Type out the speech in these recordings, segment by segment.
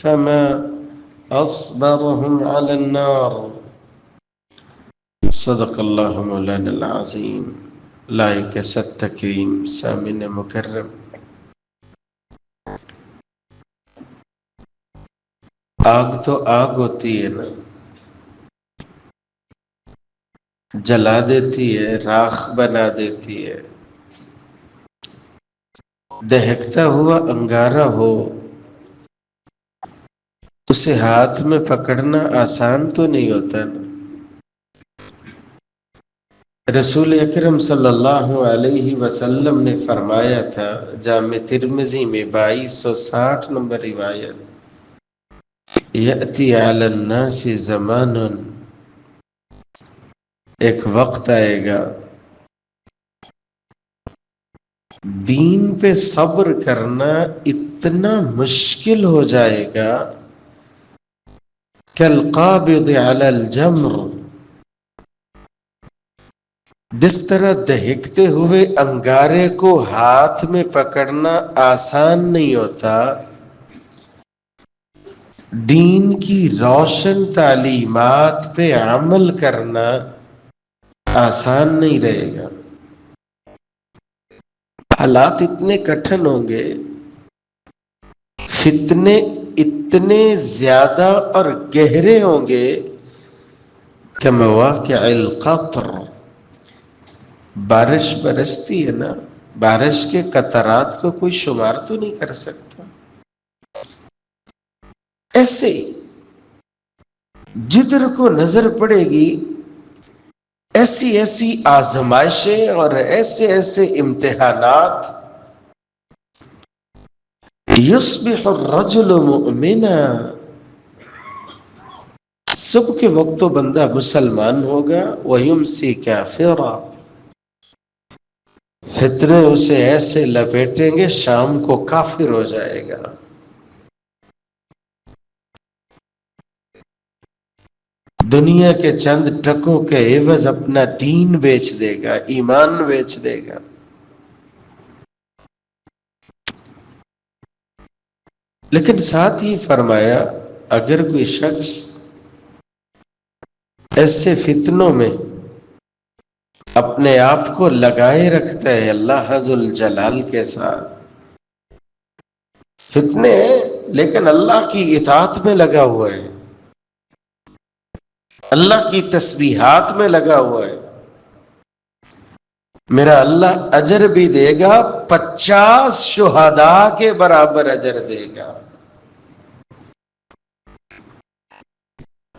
فما أصبرهم على النار. صدق اللہ مولانا العظیم. لائق ست تکریم سامن مکرم، آگ تو آگ ہوتی ہے نا، جلا دیتی ہے، راکھ بنا دیتی ہے. دہکتا ہوا انگارہ ہو، اسے ہاتھ میں پکڑنا آسان تو نہیں ہوتا نا. رسول اکرم صلی اللہ علیہ وسلم نے فرمایا تھا، جامع ترمذی میں 2260 نمبر روایت، یأتی علی الناس زمان، ایک وقت آئے گا دین پہ صبر کرنا اتنا مشکل ہو جائے گا کالقابض علی الجمر، جس طرح دہکتے ہوئے انگارے کو ہاتھ میں پکڑنا آسان نہیں ہوتا، دین کی روشن تعلیمات پہ عمل کرنا آسان نہیں رہے گا. حالات اتنے کٹھن ہوں گے، فتنے اتنے زیادہ اور گہرے ہوں گے کہ مواقع القطر، بارش برستی ہے نا، بارش کے قطرات کو کوئی شمار تو نہیں کر سکتا. ایسے جدھر کو نظر پڑے گی ایسی ایسی آزمائشیں اور ایسے ایسے امتحانات. یصبح الرجل مؤمنا، صبح کے وقت تو بندہ مسلمان ہوگا، ویمسی کافرا، فتنے اسے ایسے لپیٹیں گے شام کو کافر ہو جائے گا. دنیا کے چند ٹکوں کے عوض اپنا دین بیچ دے گا، ایمان بیچ دے گا. لیکن ساتھ ہی فرمایا، اگر کوئی شخص ایسے فتنوں میں اپنے آپ کو لگائے رکھتا ہے اللہ ذوالجلال کے ساتھ، فتنے ہیں لیکن اللہ کی اطاعت میں لگا ہوا ہے، اللہ کی تسبیحات میں لگا ہوا ہے، میرا اللہ اجر بھی دے گا، 50 شہداء کے برابر اجر دے گا.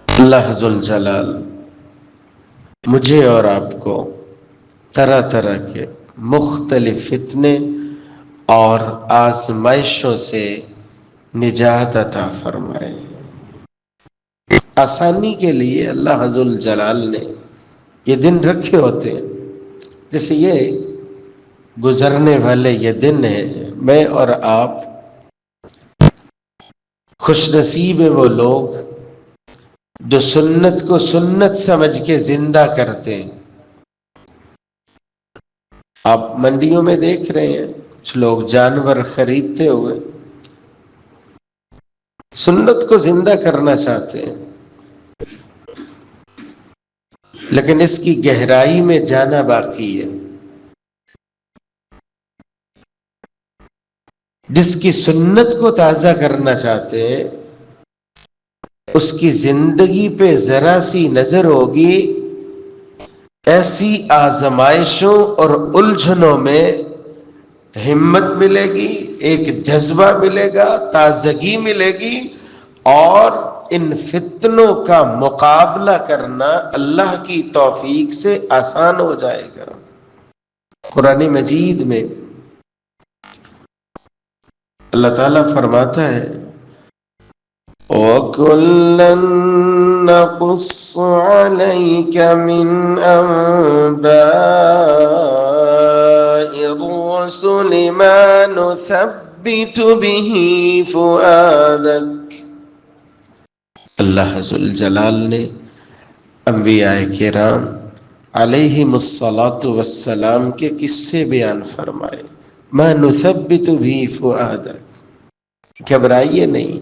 اللہ ذوالجلال مجھے اور آپ کو طرح طرح کے مختلف فتنے اور آزمائشوں سے نجات عطا فرمائے. آسانی کے لیے اللہ ذوالجلال نے یہ دن رکھے ہوتے ہیں. جیسے یہ گزرنے والے یہ دن ہیں، میں اور آپ خوش نصیب ہیں وہ لوگ جو سنت کو سنت سمجھ کے زندہ کرتے ہیں. آپ منڈیوں میں دیکھ رہے ہیں کچھ لوگ جانور خریدتے ہوئے سنت کو زندہ کرنا چاہتے ہیں، لیکن اس کی گہرائی میں جانا باقی ہے. جس کی سنت کو تازہ کرنا چاہتے ہیں اس کی زندگی پہ ذرا سی نظر ہوگی، ایسی آزمائشوں اور الجھنوں میں ہمت ملے گی، ایک جذبہ ملے گا، تازگی ملے گی، اور ان فتنوں کا مقابلہ کرنا اللہ کی توفیق سے آسان ہو جائے گا. قرآن مجید میں اللہ تعالیٰ فرماتا ہے، وَكُلًّا نَقُصُّ عَلَيْكَ مِنْ أَنْبَاءِ الرُّسُلِ مَا نُثَبِّتُ بِهِ فُؤَادَكَ. اللہ ذوالجلال نے انبیاء کرام علیہم الصلاۃ والسلام کے قصے بیان فرمائے. مَا نُثَبِّتُ بِهِ فُؤَادَكَ، گھبرائیے نہیں،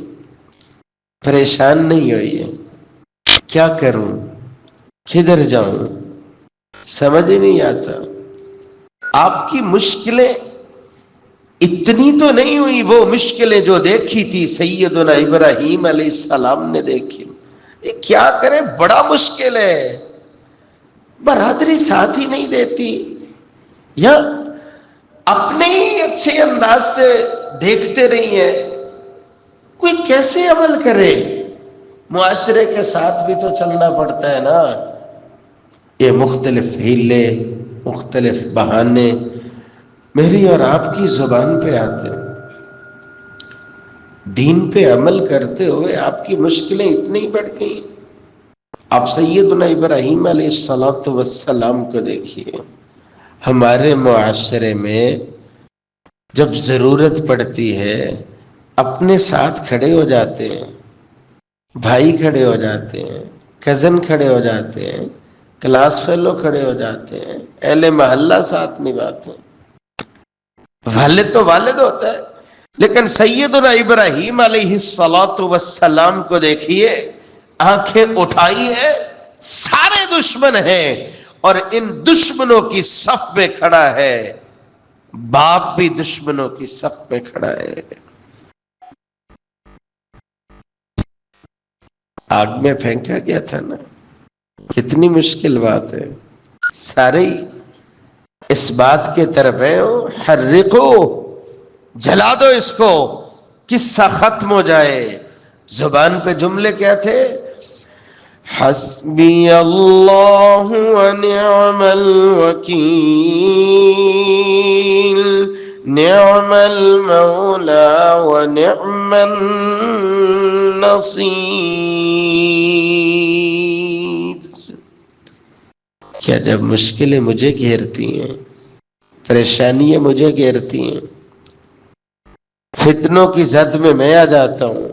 پریشان نہیں ہوئیے، کیا کروں، کدھر جاؤں، سمجھ ہی نہیں آتا۔ آپ کی مشکلیں اتنی تو نہیں ہوئی، وہ مشکلیں جو دیکھی تھی سیدنا ابراہیم علیہ السلام نے دیکھی۔ یہ کیا کرے، بڑا مشکل ہے، برادری ساتھ ہی نہیں دیتی، یا اپنے ہی اچھے انداز سے دیکھتے رہی ہیں، کوئی کیسے عمل کرے؟ معاشرے کے ساتھ بھی تو چلنا پڑتا ہے نا۔ یہ مختلف ہیلے، مختلف بہانے میری اور آپ کی زبان پہ آتے ہیں۔ دین پہ عمل کرتے ہوئے آپ کی مشکلیں اتنی بڑھ گئیں۔ آپ سیدنا ابراہیم علیہ السلام کو دیکھیے، ہمارے معاشرے میں جب ضرورت پڑتی ہے اپنے ساتھ کھڑے ہو جاتے ہیں، بھائی کھڑے ہو جاتے ہیں، کزن کھڑے ہو جاتے ہیں، کلاس فیلو کھڑے ہو جاتے ہیں، اہل محلہ ساتھ نبھاتے ہیں۔ والد تو والد ہوتا ہے، لیکن سیدنا ابراہیم علیہ السلام کو دیکھیے، آنکھیں اٹھائی ہیں، سارے دشمن ہیں اور ان دشمنوں کی صف میں کھڑا ہے، باپ بھی دشمنوں کی صف میں کھڑا ہے۔ آگ میں پھینکا گیا تھا نا، کتنی مشکل بات ہے۔ سارے اس بات کے طرف ہے، حرقو، جلا دو اس کو، قصہ ختم ہو جائے۔ زبان پہ جملے کیا تھے؟ حسبی اللہ ونعم الوکیل، نعم المولا ونعم النصیر۔ کیا جب مشکلیں مجھے گھیرتی ہیں، پریشانیاں مجھے گھیرتی ہیں، فتنوں کی زد میں آ جاتا ہوں،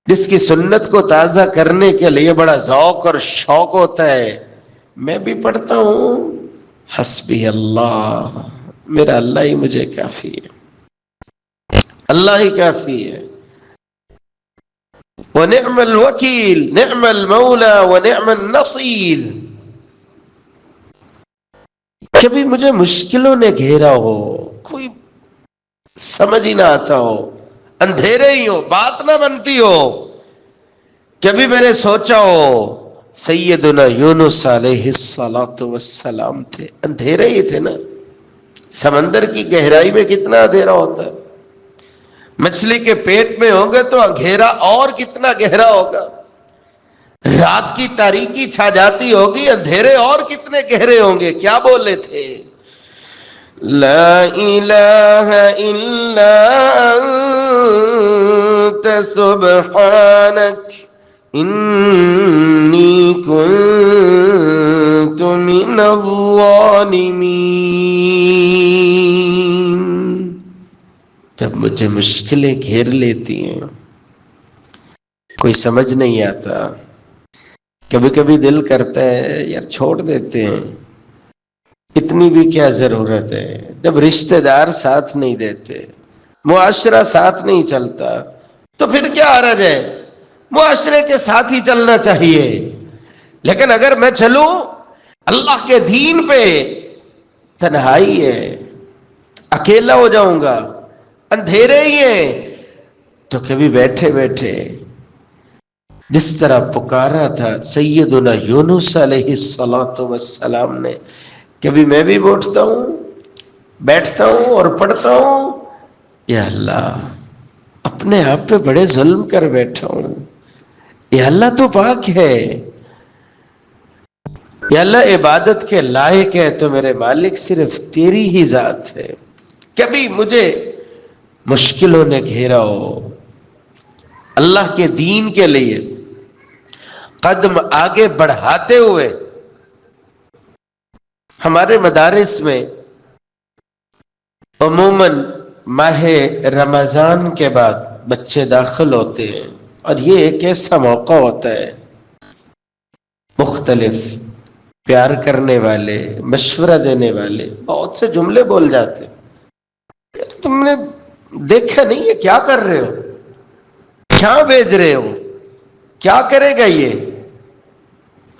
جس کی سنت کو تازہ کرنے کے لیے بڑا ذوق اور شوق ہوتا ہے، میں بھی پڑھتا ہوں حسبی اللہ، میرا اللہ ہی مجھے کافی ہے، اللہ ہی کافی ہے۔ ونعم الوکیل، نعم المولا ونعم النصیر۔ کبھی مجھے مشکلوں نے گھیرا ہو، کوئی سمجھ ہی نہ آتا ہو، اندھیرے ہی ہو، بات نہ بنتی ہو، کبھی میں نے سوچا ہو سیدنا یونس علیہ السلام تھے، اندھیرے ہی تھے نا۔ سمندر کی گہرائی میں کتنا اندھیرا ہوتا ہے، مچھلی کے پیٹ میں ہوگا تو اندھیرا اور کتنا گہرا ہوگا، رات کی تاریکی چھا جاتی ہوگی، اندھیرے اور کتنے گہرے ہوں گے۔ کیا بولے تھے؟ لا الہ الا انت سبحانک انی کنت من الظالمین۔ جب مجھے مشکلیں گھیر لیتی ہیں، کوئی سمجھ نہیں آتا، کبھی کبھی دل کرتا ہے یار چھوڑ دیتے ہیں، اتنی بھی کیا ضرورت ہے۔ جب رشتہ دار ساتھ نہیں دیتے، معاشرہ ساتھ نہیں چلتا، تو پھر کیا حرج ہے؟ معاشرے کے ساتھ ہی چلنا چاہیے۔ لیکن اگر میں چلوں اللہ کے دین پہ، تنہائی ہے، اکیلا ہو جاؤں گا، اندھیرے ہی ہیں، تو کبھی بیٹھے بیٹھے جس طرح پکارا تھا سیدنا یونس علیہ السلام نے، کبھی میں بھی بیٹھتا ہوں اور پڑھتا ہوں، یا اللہ اپنے آپ پہ بڑے ظلم کر بیٹھا ہوں، یا اللہ تو پاک ہے، یا اللہ عبادت کے لائق ہے تو میرے مالک صرف تیری ہی ذات ہے۔ کبھی مجھے مشکلوں نے گھیرا ہو، اللہ کے دین کے لیے قدم آگے بڑھاتے ہوئے، ہمارے مدارس میں عموماً ماہ رمضان کے بعد بچے داخل ہوتے ہیں، اور یہ ایک ایسا موقع ہوتا ہے، مختلف پیار کرنے والے، مشورہ دینے والے بہت سے جملے بول جاتے ہیں، تم نے دیکھا نہیں ہے کیا کر رہے ہو، کیا بھیج رہے ہو، کیا کرے گا یہ؟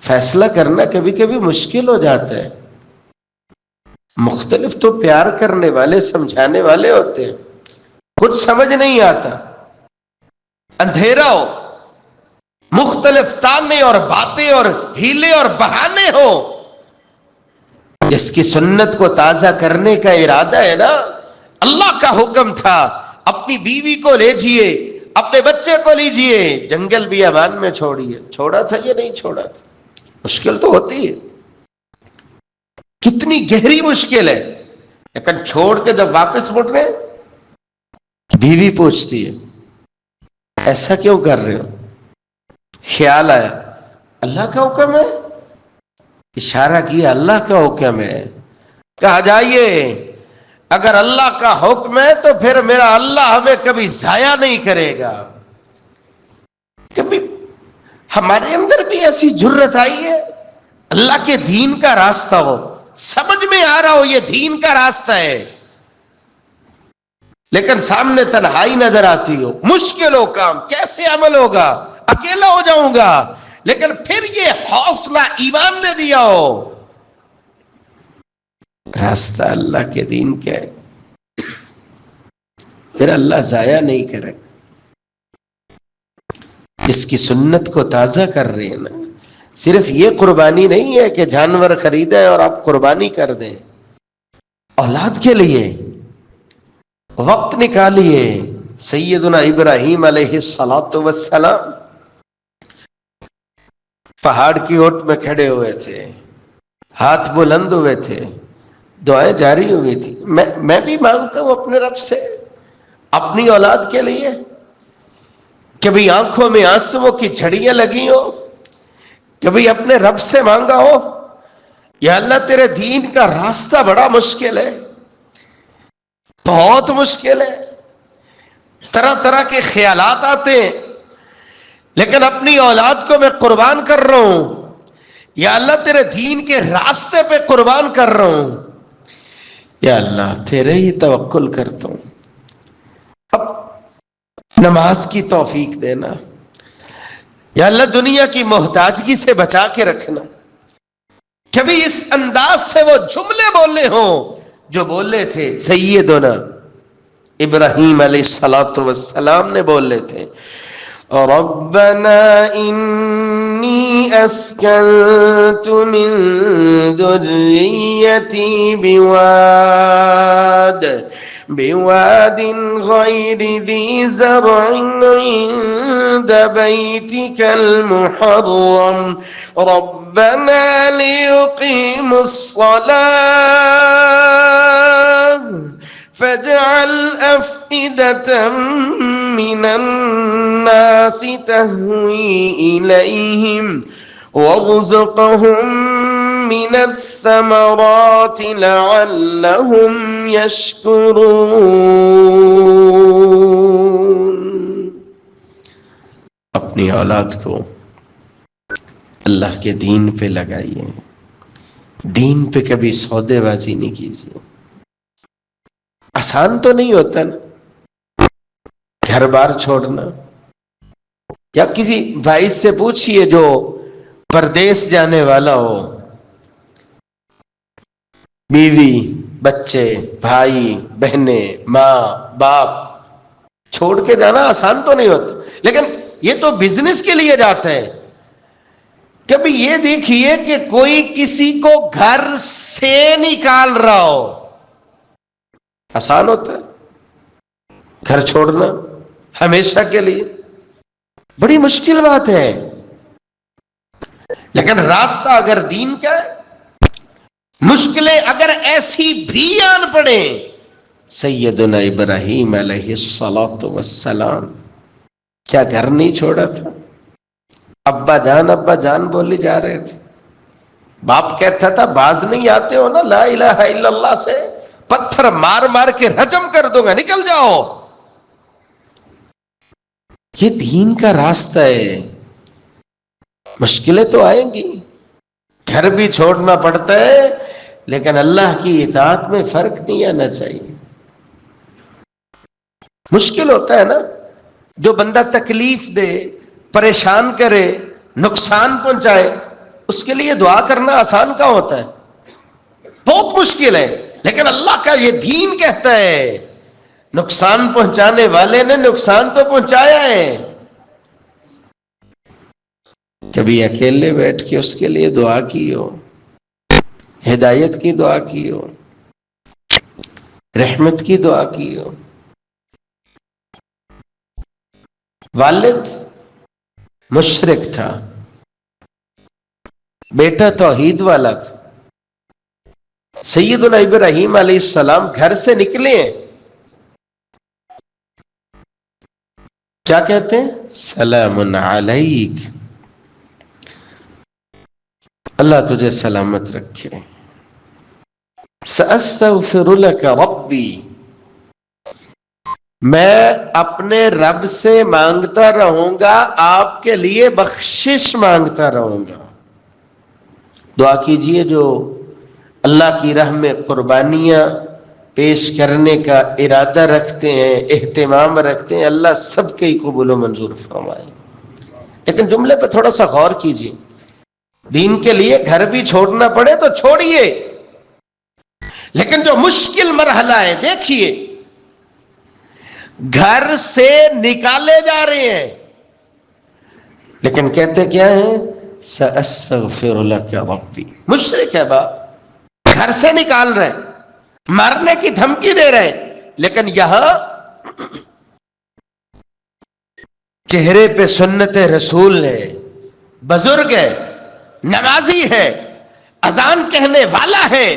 فیصلہ کرنا کبھی کبھی مشکل ہو جاتا ہے. مختلف تو پیار کرنے والے سمجھانے والے ہوتے ہیں، کچھ سمجھ نہیں آتا، اندھیرا ہو، مختلف تانے اور باتیں اور ہیلے اور بہانے ہو. جس کی سنت کو تازہ کرنے کا ارادہ ہے نا، اللہ کا حکم تھا اپنی بیوی کو لے جائیے، اپنے بچے کو لیجئے، جنگل بیابان میں چھوڑیے. چھوڑا تھا یا نہیں چھوڑا تھا؟ مشکل تو ہوتی ہے، کتنی گہری مشکل ہے. لیکن چھوڑ کے جب واپس مڑ رہے، بیوی پوچھتی ہے ایسا کیوں کر رہے ہو؟ خیال آیا اللہ کا حکم ہے، اشارہ کیا اللہ کا حکم ہے. کہا جائیے اگر اللہ کا حکم ہے تو پھر میرا اللہ ہمیں کبھی ضائع نہیں کرے گا. کبھی ہمارے اندر بھی ایسی جرت آئی ہے، اللہ کے دین کا راستہ ہو، سمجھ میں آ رہا ہو یہ دین کا راستہ ہے، لیکن سامنے تنہائی نظر آتی ہو، مشکل ہو کام، کیسے عمل ہوگا، اکیلا ہو جاؤں گا، لیکن پھر یہ حوصلہ ایمان نے دیا ہو راستہ اللہ کے دین کا ہے، پھر اللہ ضائع نہیں کرے. اس کی سنت کو تازہ کر رہے ہیں نا. صرف یہ قربانی نہیں ہے کہ جانور خریدے اور آپ قربانی کر دیں، اولاد کے لیے وقت نکالیے. سیدنا ابراہیم علیہ السلام پہاڑ کی اوٹ میں کھڑے ہوئے تھے، ہاتھ بلند ہوئے تھے، دعائیں جاری ہوئی تھی. میں بھی مانگتا ہوں اپنے رب سے اپنی اولاد کے لیے. کبھی آنکھوں میں آنسوؤں کی جھڑیاں لگی ہو، کبھی اپنے رب سے مانگا ہو یا اللہ تیرے دین کا راستہ بڑا مشکل ہے، بہت مشکل ہے، طرح طرح کے خیالات آتے ہیں، لیکن اپنی اولاد کو میں قربان کر رہا ہوں، یا اللہ تیرے دین کے راستے پہ قربان کر رہا ہوں، یا اللہ تیرے ہی توکل کرتا ہوں. اب نماز کی توفیق دینا، یا اللہ دنیا کی محتاجگی سے بچا کے رکھنا. کبھی اس انداز سے وہ جملے بولے ہوں جو بولے تھے سیدنا ابراہیم علیہ السلام نے بولے تھے، ربنا انی اسکنت من ذریتی بواد غیر ذی زرع عند بیتک المحرم ربنا لیقیموا الصلاة فاجعل أفئدة من الناس تهوي إليهم وارزقهم من الثمرات لعلهم يشكرون. اپنی اولاد کو اللہ کے دین پہ لگائیے، دین پہ کبھی سودے بازی نہیں کیجیے. آسان تو نہیں ہوتا نا گھر بار چھوڑنا. یا کسی بھائی سے پوچھئے جو پردیس جانے والا ہو، بیوی بچے بھائی بہنیں ماں باپ چھوڑ کے جانا آسان تو نہیں ہوتا، لیکن یہ تو بزنس کے لیے جاتا ہے. کبھی یہ دیکھیے کہ کوئی کسی کو گھر سے نکال رہا ہو، آسان ہوتا ہے گھر چھوڑنا ہمیشہ کے لیے؟ بڑی مشکل بات ہے. لیکن راستہ اگر دین کا ہے، مشکلیں اگر ایسی بھی آن پڑیں، سیدنا ابراہیم علیہ السلام کیا گھر نہیں چھوڑا تھا؟ ابا جان بولی جا رہے تھے، باپ کہتا تھا باز نہیں آتے ہو نا لا الہ الا اللہ سے، پتھر مار مار کے رجم کر دوں گا، نکل جاؤ. یہ دین کا راستہ ہے. مشکلیں تو آئیں گی، گھر بھی چھوڑنا پڑتا ہے، لیکن اللہ کی اطاعت میں فرق نہیں آنا چاہیے. مشکل ہوتا ہے نا. جو بندہ تکلیف دے، پریشان کرے، نقصان پہنچائے، اس کے لیے دعا کرنا آسان کہاں ہوتا ہے؟ بہت مشکل ہے. لیکن اللہ کا یہ دین کہتا ہے نقصان پہنچانے والے نے نقصان تو پہنچایا ہے. کبھی اکیلے بیٹھ کے اس کے لیے دعا کی ہو، ہدایت کی دعا کی ہو، رحمت کی دعا کی ہو. والد مشرک تھا، بیٹا توحید والا تھا. سیدنا ابراہیم علیہ السلام گھر سے نکلے ہیں، کیا کہتے ہیں؟ سلام علیک، اللہ تجھے سلامت رکھے. سأستغفر لك ربی، میں اپنے رب سے مانگتا رہوں گا، آپ کے لیے بخشش مانگتا رہوں گا. دعا کیجئے جو اللہ کی راہ میں قربانیاں پیش کرنے کا ارادہ رکھتے ہیں، اہتمام رکھتے ہیں، اللہ سب کے ہی قبول و منظور فرمائے. لیکن جملے پہ تھوڑا سا غور کیجئے. دین کے لیے گھر بھی چھوڑنا پڑے تو چھوڑیے، لیکن جو مشکل مرحلہ ہے دیکھیے، گھر سے نکالے جا رہے ہیں لیکن کہتے کیا ہیں؟ سأستغفر لك ربی. مشرک ہے باپ، گھر سے نکال رہے، مارنے کی دھمکی دے رہے، لیکن یہاں چہرے پہ سنت رسول ہے، بزرگ ہے، نمازی ہے، اذان کہنے والا ہے،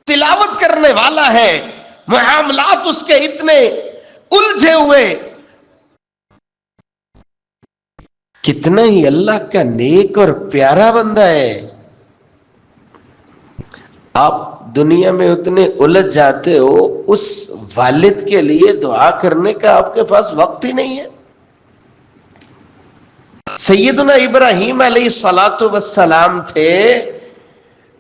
تلاوت کرنے والا ہے، معاملات اس کے اتنے الجھے ہوئے، کتنا ہی اللہ کا نیک اور پیارا بندہ ہے. آپ دنیا میں اتنے الجھ جاتے ہو، اس والد کے لیے دعا کرنے کا آپ کے پاس وقت ہی نہیں ہے. سیدنا ابراہیم علیہ السلام تھے،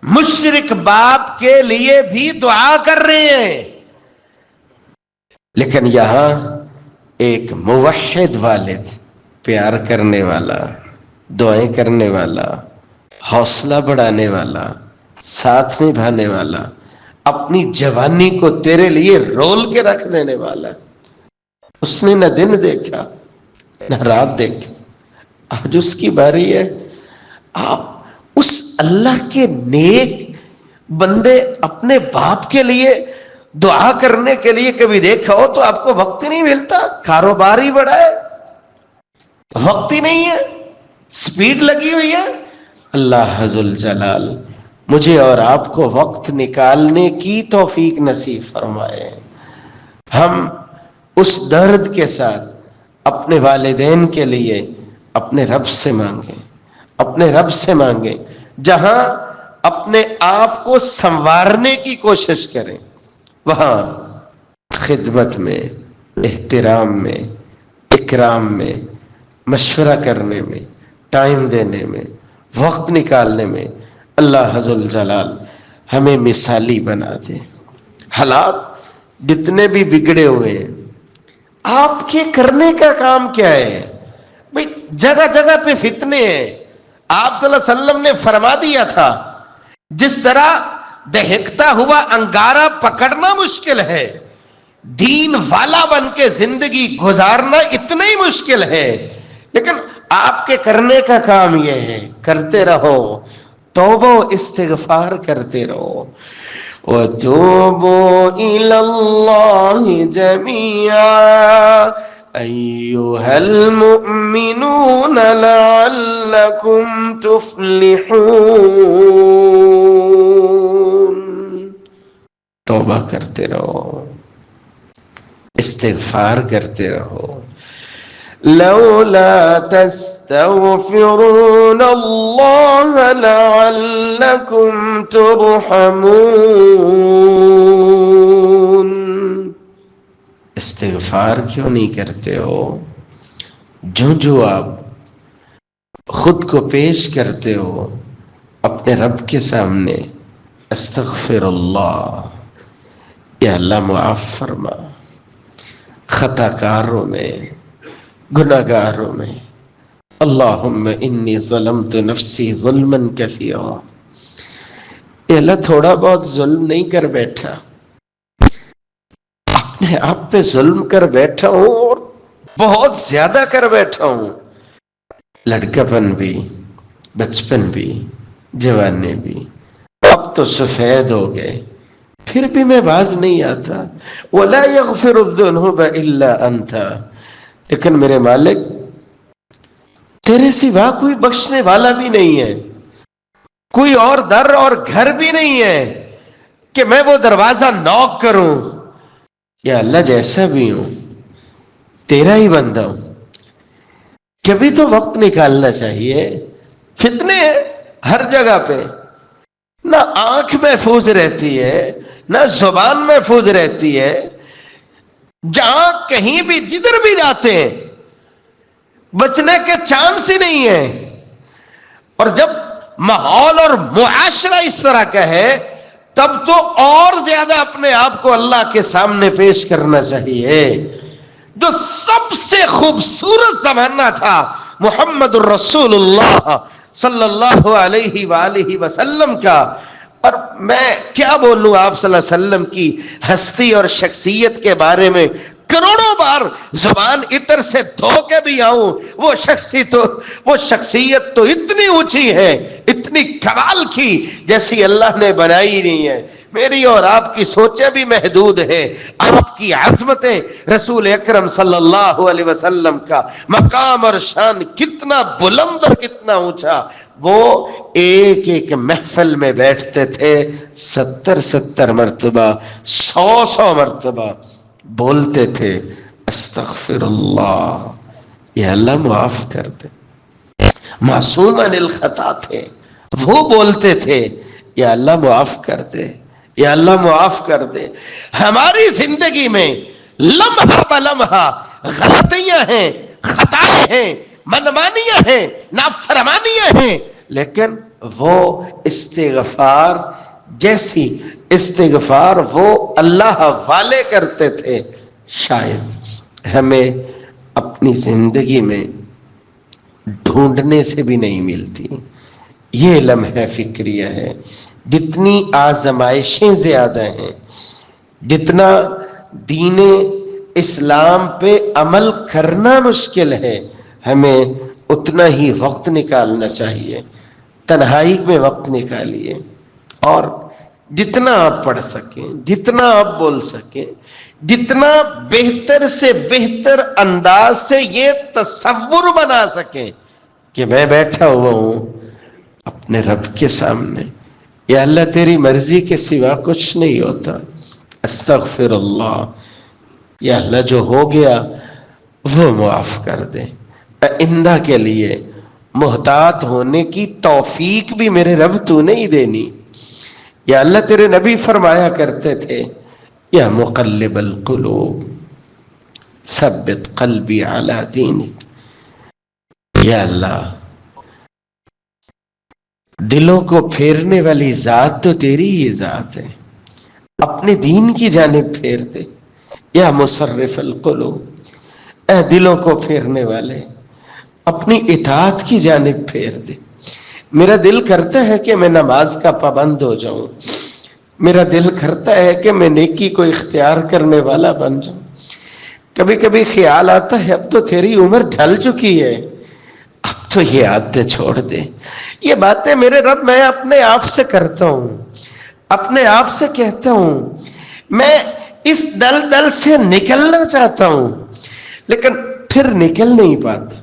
مشرک باپ کے لیے بھی دعا کر رہے ہیں، لیکن یہاں ایک موحد والد، پیار کرنے والا، دعائیں کرنے والا، حوصلہ بڑھانے والا، ساتھ نبھانے والا، اپنی جوانی کو تیرے لیے رول کے رکھ دینے والا. اس نے نہ دن دیکھا نہ رات دیکھا، آج اس کی باری ہے. آپ اس اللہ کے نیک بندے اپنے باپ کے لیے دعا کرنے کے لیے کبھی دیکھا ہو تو آپ کو وقت ہی نہیں ملتا. کاروبار ہی بڑا ہے، وقت ہی نہیں ہے، سپیڈ لگی ہوئی ہے. اللہ ذوالجلال جلال مجھے اور آپ کو وقت نکالنے کی توفیق نصیب فرمائے. ہم اس درد کے ساتھ اپنے والدین کے لیے اپنے رب سے مانگیں، اپنے رب سے مانگیں. جہاں اپنے آپ کو سنوارنے کی کوشش کریں، وہاں خدمت میں، احترام میں، اکرام میں، مشورہ کرنے میں، ٹائم دینے میں، وقت نکالنے میں اللہ ذوالجلال ہمیں مثالی بنا دے. حالات جتنے بھی بگڑے ہوئے ہیں، آپ کے کرنے کا کام کیا ہے بھئی؟ جگہ جگہ پہ فتنے ہیں. آپ صلی اللہ علیہ وسلم نے فرما دیا تھا جس طرح دہکتا ہوا انگارہ پکڑنا مشکل ہے، دین والا بن کے زندگی گزارنا اتنا ہی مشکل ہے. لیکن آپ کے کرنے کا کام یہ ہے، کرتے رہو، توبہ و استغفار کرتے رہو. وَتُوبُوا إِلَى اللَّهِ جَمِيعًا أَيُّهَا الْمُؤْمِنُونَ لَعَلَّكُمْ تُفْلِحُونَ. توبہ کرتے رہو، استغفار کرتے رہو. لولا تستغفرون اللہ لعلکم ترحمون. استغفار کیوں نہیں کرتے ہو؟ جو آپ خود کو پیش کرتے ہو اپنے رب کے سامنے، استغفر اللہ، یا اللہ معاف فرما، خطا کاروں میں، گناہگاروں میں. اللہم انی ظلمت نفسی ظلما کثیرا. اے اللہ تھوڑا بہت ظلم نہیں کر بیٹھا، اپنے آپ پہ ظلم کر بیٹھا ہوں اور بہت زیادہ کر بیٹھا ہوں. لڑکپن بھی، بچپن بھی، جوانے بھی، اب تو سفید ہو گئے، پھر بھی میں باز نہیں آتا. وَلَا يَغْفِرُ الذُّنُوبَ إِلَّا أَنْتَ. لیکن میرے مالک تیرے سوا کوئی بخشنے والا بھی نہیں ہے، کوئی اور در اور گھر بھی نہیں ہے کہ میں وہ دروازہ نوک کروں. یا اللہ جیسا بھی ہوں تیرا ہی بندہ ہوں، کبھی تو وقت نکالنا چاہیے. فتنے ہیں ہر جگہ پہ، نہ آنکھ محفوظ رہتی ہے نہ زبان محفوظ رہتی ہے. جہاں کہیں بھی جدھر بھی جاتے ہیں بچنے کے چانس ہی نہیں ہے. اور جب ماحول اور معاشرہ اس طرح کا ہے تب تو اور زیادہ اپنے آپ کو اللہ کے سامنے پیش کرنا چاہیے. جو سب سے خوبصورت زمانہ تھا محمد الرسول اللہ صلی اللہ علیہ وآلہ وسلم کا. اور میں کیا بولوں آپ صلی اللہ علیہ وسلم کی ہستی اور شخصیت کے بارے میں، کروڑوں بار زبان اتر سے دھو کے بھی آؤں، وہ شخصیت تو اتنی اونچی ہے، اتنی کمال کی جیسی اللہ نے بنائی نہیں ہے. میری اور آپ کی سوچیں بھی محدود ہیں، آپ کی عظمتیں، رسول اکرم صلی اللہ علیہ وسلم کا مقام اور شان کتنا بلند اور کتنا اونچا. وہ ایک ایک محفل میں بیٹھتے تھے 70 مرتبہ، 100 مرتبہ بولتے تھے استغفر اللہ، یا اللہ معاف کر دے. معصوم عن الخطا تھے، وہ بولتے تھے یا اللہ معاف کر دے، یا اللہ معاف کر دے. ہماری زندگی میں لمحہ بلمحہ غلطیاں ہیں، خطائیں ہیں، منمانیاں ہیں، نافرمانیاں ہیں، لیکن وہ استغفار جیسی استغفار وہ اللہ والے کرتے تھے شاید ہمیں اپنی زندگی میں ڈھونڈنے سے بھی نہیں ملتی. یہ لمحہ فکریہ ہے. جتنی آزمائشیں زیادہ ہیں، جتنا دین اسلام پہ عمل کرنا مشکل ہے، ہمیں اتنا ہی وقت نکالنا چاہیے. تنہائی میں وقت نکالیے اور جتنا آپ پڑھ سکیں، جتنا آپ بول سکیں، جتنا بہتر سے بہتر انداز سے یہ تصور بنا سکیں کہ میں بیٹھا ہوا ہوں اپنے رب کے سامنے، یا اللہ تیری مرضی کے سوا کچھ نہیں ہوتا، استغفر اللہ، یا اللہ جو ہو گیا وہ معاف کر دے. آئندہ کے لیے محتاط ہونے کی توفیق بھی میرے رب تو نہیں دینی. یا اللہ تیرے نبی فرمایا کرتے تھے یا مقلب القلوب ثبت قلبی علی دینک. یا اللہ دلوں کو پھیرنے والی ذات تو تیری ہی ذات ہے، اپنے دین کی جانب پھیر دے. یا مصرف القلوب، اے دلوں کو پھیرنے والے اپنی اطاعت کی جانب پھیر دے. میرا دل کرتا ہے کہ میں نماز کا پابند ہو جاؤں، میرا دل کرتا ہے کہ میں نیکی کو اختیار کرنے والا بن جاؤں. کبھی کبھی خیال آتا ہے اب تو تیری عمر ڈھل چکی ہے، اب تو یہ عادتیں چھوڑ دے. یہ باتیں میرے رب میں اپنے آپ سے کرتا ہوں، اپنے آپ سے کہتا ہوں. میں اس دلدل سے نکلنا چاہتا ہوں لیکن پھر نکل نہیں پاتا.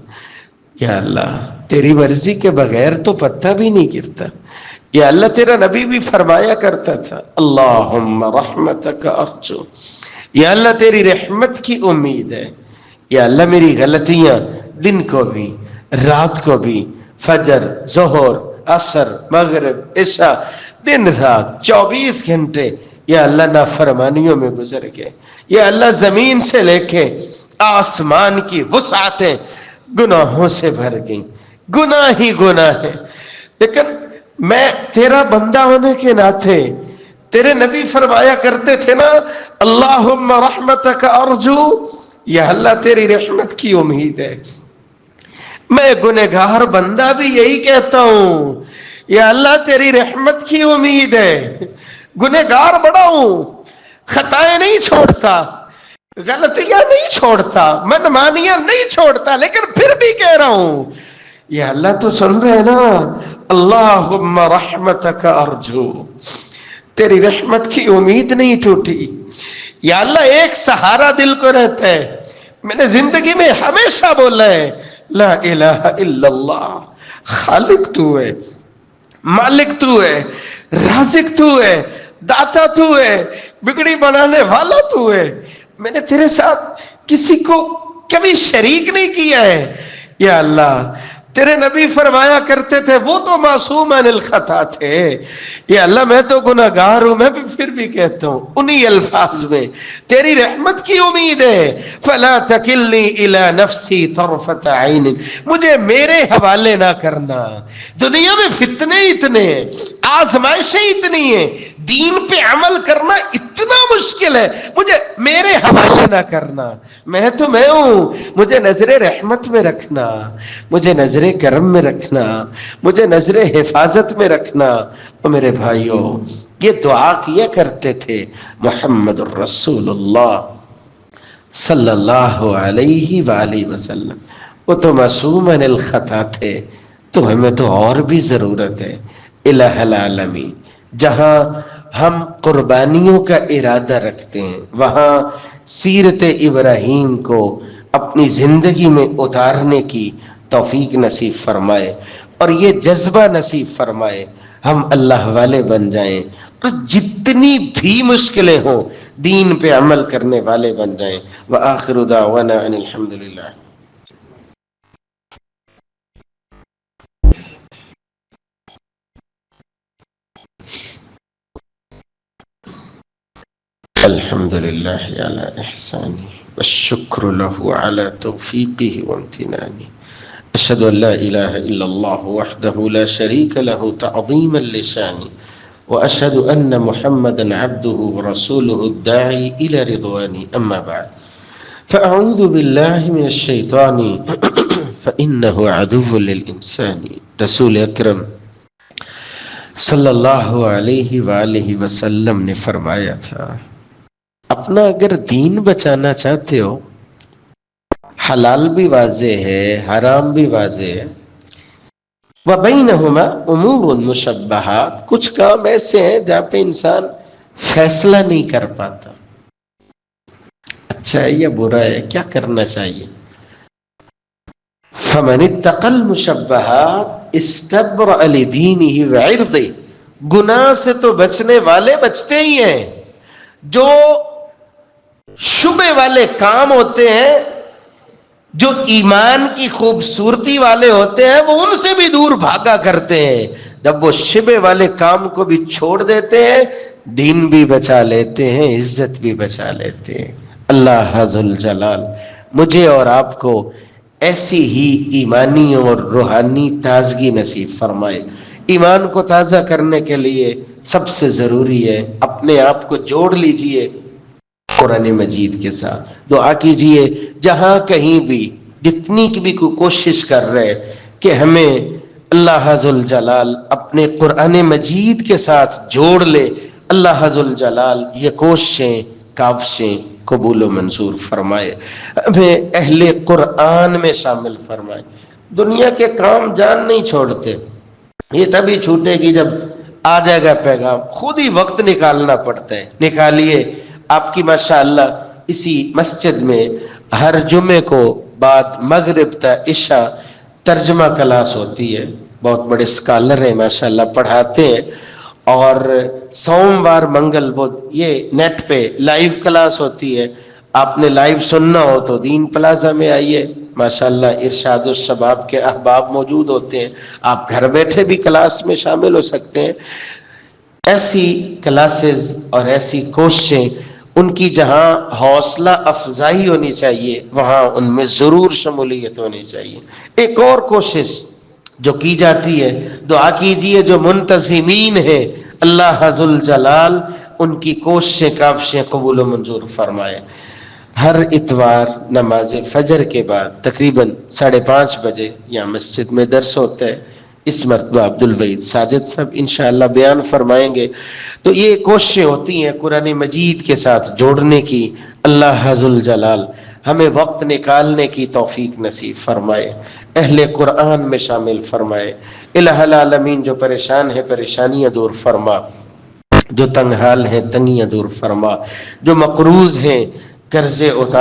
یا اللہ تیری مرضی کے بغیر تو پتہ بھی نہیں گرتا. یا اللہ تیرا نبی بھی فرمایا کرتا تھا اللہم رحمتک ارجو، یا اللہ تیری رحمت کی امید ہے. یا اللہ میری غلطیاں دن کو بھی رات کو بھی، فجر، ظہر، عصر، مغرب، عشاء، دن رات 24 گھنٹے یا اللہ نافرمانیوں میں گزر گئے. یا اللہ زمین سے لے کے آسمان کی وسعتیں گناہوں سے بھر گئیں، گناہ ہی گناہ ہے. لیکن میں تیرا بندہ ہونے کے ناطے تیرے نبی فرمایا کرتے تھے نا اللہم رحمتک ارجو، یا اللہ تیری رحمت کی امید ہے. میں گنہگار بندہ بھی یہی کہتا ہوں، یا اللہ تیری رحمت کی امید ہے. گنہگار بڑا ہوں، خطائیں نہیں چھوڑتا، غلطیاں نہیں چھوڑتا، منمانیاں نہیں چھوڑتا، لیکن پھر بھی کہہ رہا ہوں یا اللہ تو سن رہے نا، اللہم رحمتک ارجو، تیری رحمت کی امید نہیں ٹوٹی. یا اللہ ایک سہارا دل کو رہتا ہے. میں نے زندگی میں ہمیشہ بولا ہے لا الہ الا اللہ، خالق تو ہے، مالک تو ہے، رازق تو ہے، داتا تو ہے، بگڑی بنانے والا تو ہے. میں نے تیرے ساتھ کسی کو کبھی شریک نہیں کیا ہے. یا اللہ تیرے نبی فرمایا کرتے تھے وہ تو معصوم عن الخطا تھے. یا اللہ میں تو گناہگار ہوں، میں بھی پھر بھی کہتا ہوں انہی الفاظ میں تیری رحمت کی امید ہے. فلا تکلنی الی نفسی طرفت عین، مجھے میرے حوالے نہ کرنا. دنیا میں فتنے اتنے ہیں، آزمائشیں اتنی ہیں، دین پہ عمل کرنا اتنا مشکل ہے، مجھے میرے حوالے نہ کرنا. میں تو میں ہوں، مجھے نظر رحمت میں رکھنا، مجھے نظر کرم میں رکھنا، مجھے نظر حفاظت میں رکھنا. اور میرے بھائیوں یہ دعا کیا کرتے تھے محمد الرسول اللہ صلی اللہ علیہ وآلہ وسلم. وہ تو معصوم عن الخطا تھے، تو ہمیں تو اور بھی ضرورت ہے. الہ العالمین، جہاں ہم قربانیوں کا ارادہ رکھتے ہیں وہاں سیرت ابراہیم کو اپنی زندگی میں اتارنے کی توفیق نصیب فرمائے اور یہ جذبہ نصیب فرمائے، ہم اللہ والے بن جائیں اور جتنی بھی مشکلیں ہوں دین پہ عمل کرنے والے بن جائیں. وآخر دعوانا ان الحمدللہ. الحمد لله على إحسانه والشكر له على توفيقه وامتنانه. أشهد أن لا إله إلا الله وحده لا شريك له تعظيما لشانه، وأشهد أن محمدا عبده ورسوله الداعي إلى رضوانه. أما بعد فأعوذ بالله من الشيطان فإنه عدو للإنسان. رسول اکرم صلی اللہ علیہ وآلہ وسلم نے فرمایا تھا اپنا اگر دین بچانا چاہتے ہو، حلال بھی واضح ہے، حرام بھی واضح ہے، وَبَيْنَهُمَا أُمُورٌ مُشَبَّہات، کچھ کام ایسے ہیں جہاں پہ انسان فیصلہ نہیں کر پاتا، اچھا ہے یا برا ہے، کیا کرنا چاہیے. فَمَنِ اتَّقَى الْمُشَبَّہات اسْتَبْرَأَ لِدِينِهِ وَعِرْضِهِ. گناہ سے تو بچنے والے بچتے ہی ہیں، جو شبہ والے کام ہوتے ہیں، جو ایمان کی خوبصورتی والے ہوتے ہیں، وہ ان سے بھی دور بھاگا کرتے ہیں. جب وہ شبہ والے کام کو بھی چھوڑ دیتے ہیں دین بھی بچا لیتے ہیں، عزت بھی بچا لیتے ہیں. اللہ ذوالجلال مجھے اور آپ کو ایسی ہی ایمانی اور روحانی تازگی نصیب فرمائے. ایمان کو تازہ کرنے کے لیے سب سے ضروری ہے اپنے آپ کو جوڑ لیجئے قرآن مجید کے ساتھ. دعا کیجئے جہاں کہیں بھی جتنی کی بھی کوئی کوشش کر رہے کہ ہمیں اللہ ذوالجلال اپنے قرآن مجید کے ساتھ جوڑ لے. اللہ ذوالجلال یہ کوششیں کاوشیں قبول و منظور فرمائے، ہمیں اہل قرآن میں شامل فرمائے. دنیا کے کام جان نہیں چھوڑتے، یہ تبھی چھوٹے گی جب آ جائے گا پیغام. خود ہی وقت نکالنا پڑتا ہے. نکالیے. آپ کی ماشاءاللہ اسی مسجد میں ہر جمعے کو بعد مغرب تا عشاء ترجمہ کلاس ہوتی ہے. بہت بڑے اسکالر ہیں ماشاءاللہ، پڑھاتے ہیں. اور سوموار منگل بدھ یہ نیٹ پہ لائیو کلاس ہوتی ہے. آپ نے لائیو سننا ہو تو دین پلازا میں آئیے، ماشاءاللہ ارشاد الشباب کے احباب موجود ہوتے ہیں. آپ گھر بیٹھے بھی کلاس میں شامل ہو سکتے ہیں. ایسی کلاسز اور ایسی کوششیں ان کی جہاں حوصلہ افزائی ہونی چاہیے وہاں ان میں ضرور شمولیت ہونی چاہیے. ایک اور کوشش جو کی جاتی ہے، دعا کیجئے جو منتظمین ہیں اللہ ذوالجلال ان کی کوششیں کاوشیں قبول و منظور فرمائے. ہر اتوار نماز فجر کے بعد تقریباً 5:30 بجے یہاں مسجد میں درس ہوتا ہے. اس مرتبہ عبد الوحید ساجد صاحب انشاءاللہ بیان فرمائیں گے. تو یہ کوششیں ہوتی ہیں قرآن مجید کے ساتھ جوڑنے کی. اللہ ذوالجلال ہمیں وقت نکالنے کی توفیق نصیب فرمائے, اہل قرآن میں شامل فرمائے. الہ العالمین جو پریشان ہے پریشانیاں دور فرما, جو تنگ حال ہیں تنگیاں دور فرما, جو مقروض ہیں قرضے اتار